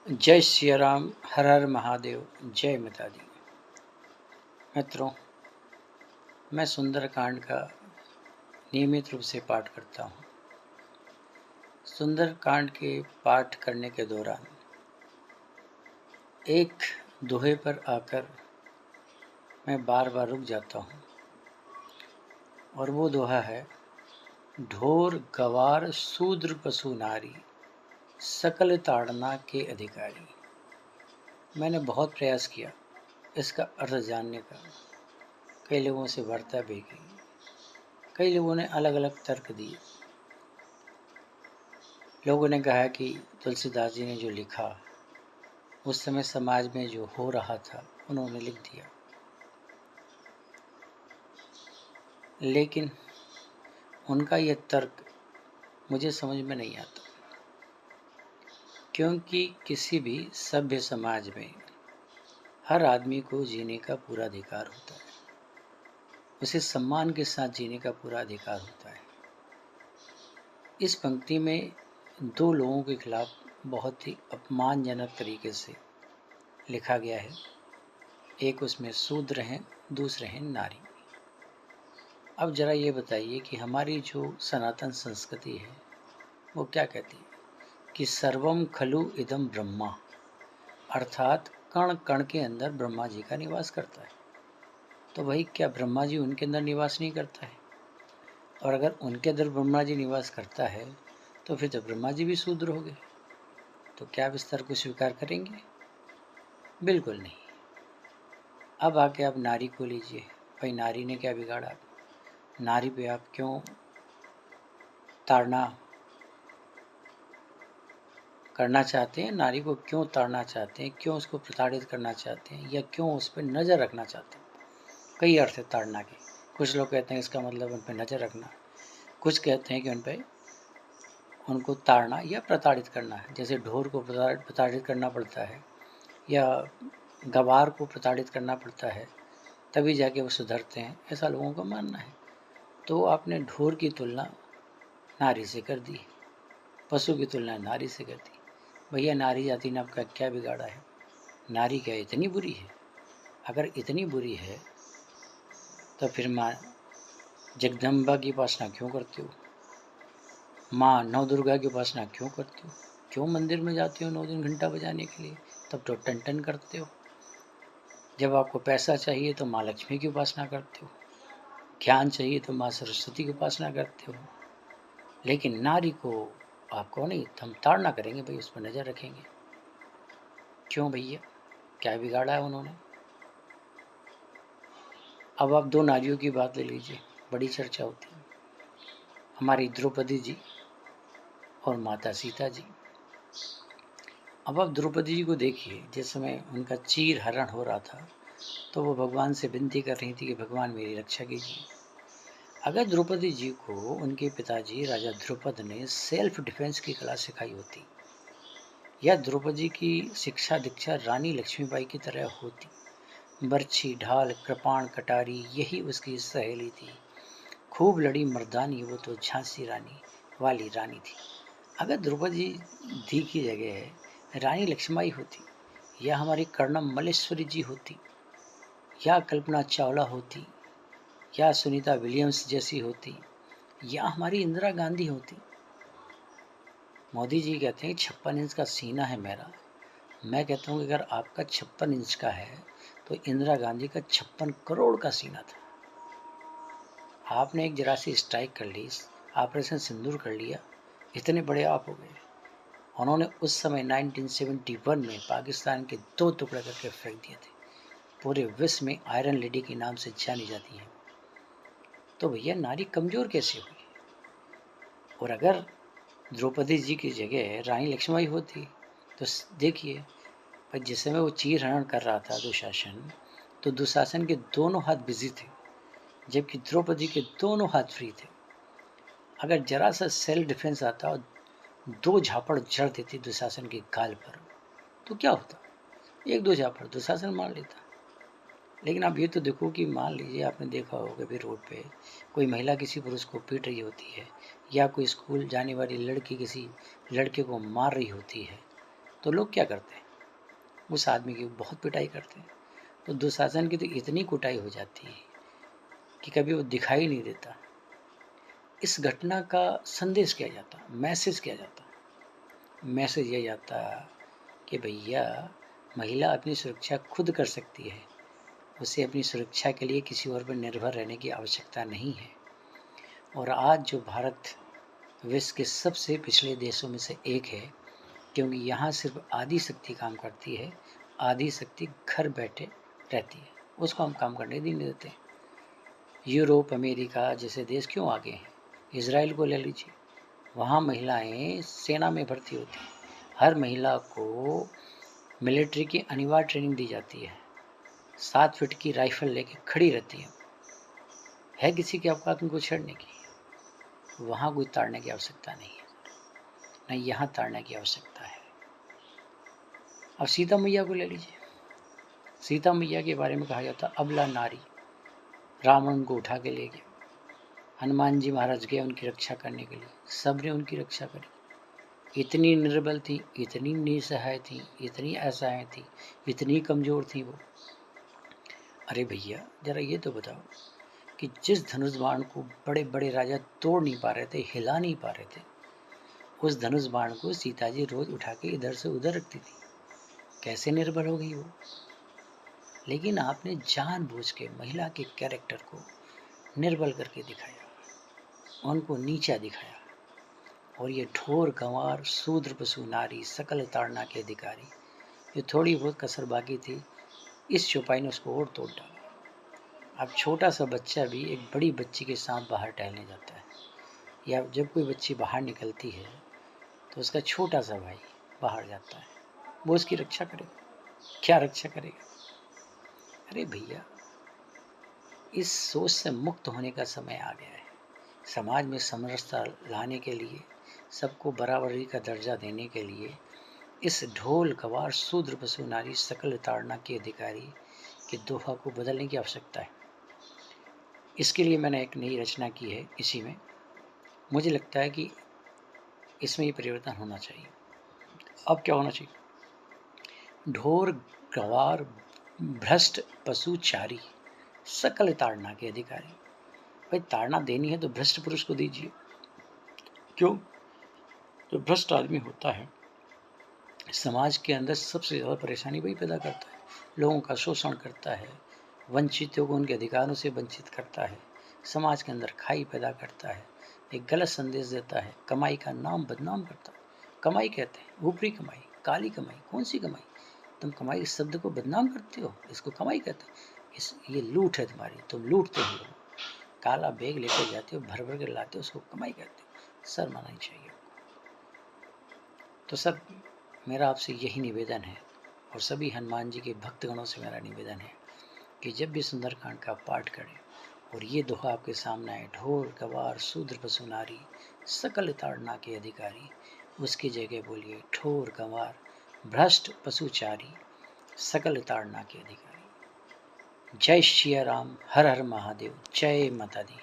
जय श्री राम, हर हर महादेव, जय माता दी। मित्रों, मैं सुंदरकांड का नियमित रूप से पाठ करता हूँ। सुंदरकांड के पाठ करने के दौरान एक दोहे पर आकर मैं बार बार रुक जाता हूँ और वो दोहा है, ढोर गवार शूद्र पशु नारी, सकल ताड़ना के अधिकारी। मैंने बहुत प्रयास किया इसका अर्थ जानने का, कई लोगों से वार्ता भी की, कई लोगों ने अलग अलग तर्क दिए। लोगों ने कहा कि तुलसीदास जी ने जो लिखा उस समय समाज में जो हो रहा था उन्होंने लिख दिया, लेकिन उनका यह तर्क मुझे समझ में नहीं आता, क्योंकि किसी भी सभ्य समाज में हर आदमी को जीने का पूरा अधिकार होता है, उसे सम्मान के साथ जीने का पूरा अधिकार होता है। इस पंक्ति में दो लोगों के खिलाफ बहुत ही अपमानजनक तरीके से लिखा गया है। एक उसमें शूद्र हैं, दूसरे हैं नारी। अब जरा ये बताइए कि हमारी जो सनातन संस्कृति है वो क्या कहती है कि सर्वम खलु इदम ब्रह्मा, अर्थात कण कण के अंदर ब्रह्मा जी का निवास करता है। तो भाई, क्या ब्रह्मा जी उनके अंदर निवास नहीं करता है? और अगर उनके अंदर ब्रह्मा जी निवास करता है तो फिर तो ब्रह्मा जी भी शूद्र हो गए। तो क्या आप इस तर्क को स्वीकार करेंगे? बिल्कुल नहीं। अब आके आप नारी को लीजिए। भाई, नारी ने क्या बिगाड़ा? नारी पे आप क्यों ताड़ना करना चाहते हैं? नारी को क्यों ताड़ना चाहते हैं? क्यों उसको प्रताड़ित करना चाहते हैं, या क्यों उस पर नज़र रखना चाहते हैं? कई अर्थ है ताड़ना के। कुछ लोग कहते हैं इसका मतलब उन पर नज़र रखना, कुछ कहते हैं कि उन पर उनको ताड़ना या प्रताड़ित करना है। जैसे ढोर को प्रताड़ित करना पड़ता है या गवार को प्रताड़ित करना पड़ता है, तभी जाके वो सुधरते हैं, ऐसा लोगों का मानना है। तो आपने ढोर की तुलना नारी से कर दी, पशु की तुलना नारी से कर दी। भैया, नारी जाति ने आपका क्या बिगाड़ा है? नारी क्या इतनी बुरी है? अगर इतनी बुरी है तो फिर माँ जगदम्बा की उपासना क्यों करते हो? माँ नौ दुर्गा की उपासना क्यों करते हो? क्यों मंदिर में जाते हो 9 दिन घंटा बजाने के लिए? तब तो टन टन करते हो। जब आपको पैसा चाहिए तो माँ लक्ष्मी की उपासना करते हो, ज्ञान चाहिए तो माँ सरस्वती की उपासना करते हो। लेकिन नारी को आपको नहीं, हम ताड़ना करेंगे भाई, उस पर नज़र रखेंगे। क्यों भैया, क्या बिगाड़ा है उन्होंने? अब आप दो नारियों की बात ले लीजिए, बड़ी चर्चा होती है, हमारी द्रौपदी जी और माता सीता जी। अब आप द्रौपदी जी को देखिए, जिस समय उनका चीर हरण हो रहा था तो वो भगवान से विनती कर रही थी कि भगवान मेरी रक्षा कीजिए। अगर द्रौपदी जी को उनके पिताजी राजा द्रुपद ने सेल्फ डिफेंस की कला सिखाई होती, या द्रौपदी की शिक्षा दीक्षा रानी लक्ष्मीबाई की तरह होती, बर्छी ढाल कृपाण कटारी यही उसकी सहेली थी, खूब लड़ी मर्दानी वो तो झांसी रानी वाली रानी थी। अगर द्रौपदी दी की जगह रानी लक्ष्मीबाई होती, या हमारी कर्णम मल्लेश्वरी जी होती, या कल्पना चावला होती, या सुनीता विलियम्स जैसी होती, या हमारी इंदिरा गांधी होती। मोदी जी कहते हैं 56 इंच का सीना है मेरा, मैं कहता हूँ कि अगर आपका 56 इंच का है तो इंदिरा गांधी का 56 करोड़ का सीना था। आपने एक जरा सी स्ट्राइक कर ली, ऑपरेशन सिंदूर कर लिया, इतने बड़े आप हो गए। उन्होंने उस समय 1971 में पाकिस्तान के 2 टुकड़े करके फेंक दिए थे। पूरे विश्व में आयरन लेडी के नाम से जानी जाती है। तो भैया, नारी कमज़ोर कैसे हुई? और अगर द्रौपदी जी की जगह रानी लक्ष्मीबाई होती तो देखिए, पर जिस समय वो चीर हरण कर रहा था दुशासन, तो दुशासन के दोनों हाथ बिजी थे, जबकि द्रौपदी के दोनों हाथ फ्री थे। अगर जरा सा सेल्फ डिफेंस आता और 2 झापड़ जड़ देती दुशासन के गाल पर, तो क्या होता? 1-2 झापड़ दुशासन मार लेता। लेकिन आप ये तो देखो कि मान लीजिए, आपने देखा होगा भी रोड पे कोई महिला किसी पुरुष को पीट रही होती है, या कोई स्कूल जाने वाली लड़की किसी लड़के को मार रही होती है, तो लोग क्या करते हैं, उस आदमी की बहुत पिटाई करते हैं। तो दुशासन की तो इतनी कुटाई हो जाती है कि कभी वो दिखाई नहीं देता। इस घटना का संदेश क्या जाता, मैसेज क्या जाता? मैसेज ये जाता कि भैया, महिला अपनी सुरक्षा खुद कर सकती है, उसे अपनी सुरक्षा के लिए किसी और पर निर्भर रहने की आवश्यकता नहीं है। और आज जो भारत विश्व के सबसे पिछड़े देशों में से एक है, क्योंकि यहाँ सिर्फ आधी शक्ति काम करती है, आधी शक्ति घर बैठे रहती है, उसको हम काम करने नहीं देते। यूरोप, अमेरिका जैसे देश क्यों आगे हैं? इजराइल को ले लीजिए, वहाँ महिलाएं सेना में भर्ती होती हैं, हर महिला को मिलिट्री की अनिवार्य ट्रेनिंग दी जाती है, 7 फीट की राइफल लेके खड़ी रहती है किसी की औकात उनको छेड़ने की? वहाँ कोई ताड़ने की आवश्यकता नहीं है, न यहाँ ताड़ने की आवश्यकता है। अब सीता मैया को ले लीजिए, सीता मैया के बारे में कहा जाता अबला नारी, रावण उनको उठा के ले गया, हनुमान जी महाराज गए उनकी रक्षा करने के लिए, सबने उनकी रक्षा करी। इतनी निर्बल थी, इतनी निसहाय थी, इतनी असहाय थी, इतनी कमजोर थी वो। अरे भैया, जरा ये तो बताओ कि जिस धनुष बाण को बड़े बड़े राजा तोड़ नहीं पा रहे थे, हिला नहीं पा रहे थे, उस धनुष बाण को सीता जी रोज उठा के इधर से उधर रखती थी। कैसे निर्बल हो गई वो? लेकिन आपने जानबूझ के महिला के कैरेक्टर को निर्बल करके दिखाया, उनको नीचा दिखाया। और ये ढोर गंवार शूद्र पशु नारी सकल ताड़ना के अधिकारी, ये थोड़ी बहुत कसर बाकी थी, इस चौपाई ने उसको और तोड़ डाला। अब छोटा सा बच्चा भी एक बड़ी बच्ची के साथ बाहर टहलने जाता है, या जब कोई बच्ची बाहर निकलती है तो उसका छोटा सा भाई बाहर जाता है, वो उसकी रक्षा करेगा? क्या रक्षा करेगा? अरे भैया, इस सोच से मुक्त होने का समय आ गया है। समाज में समरसता लाने के लिए, सबको बराबरी का दर्जा देने के लिए इस ढोल गवार शूद्र पशु नारी सकल ताड़ना के अधिकारी के दोहा को बदलने की आवश्यकता है। इसके लिए मैंने एक नई रचना की है। इसी में मुझे लगता है कि इसमें ये परिवर्तन होना चाहिए। अब क्या होना चाहिए? ढोर गवार भ्रष्ट पशुचारी सकल ताड़ना के अधिकारी। भाई, ताड़ना देनी है तो भ्रष्ट पुरुष को दीजिए। क्यों? जो भ्रष्ट आदमी होता है, समाज के अंदर सबसे ज़्यादा परेशानी वही पैदा करता है, लोगों का शोषण करता है, वंचितों को उनके अधिकारों से वंचित करता है, समाज के अंदर खाई पैदा करता है, एक गलत संदेश देता है, कमाई का नाम बदनाम करता है। कमाई कहते हैं ऊपरी कमाई, काली कमाई। कौन सी कमाई? तुम कमाई इस शब्द को बदनाम करते हो, इसको कमाई कहते हैं। ये लूट है तुम्हारी, तुम लूटते हो लोग। काला बैग लेकर जाते हो, भर भर के लाते हो, उसको कमाई कहते हो। शर्म आना चाहिए। तो सर, मेरा आपसे यही निवेदन है, और सभी हनुमान जी के भक्तगणों से मेरा निवेदन है कि जब भी सुंदरकांड का पाठ करें और ये दोहा आपके सामने आए, ढोर गवार शूद्र पशु नारी सकल ताड़ना के अधिकारी, उसकी जगह बोलिए ठोर गंवार भ्रष्ट पशुचारी सकल ताड़ना के अधिकारी। जय श्री राम, हर हर महादेव, जय माता दी।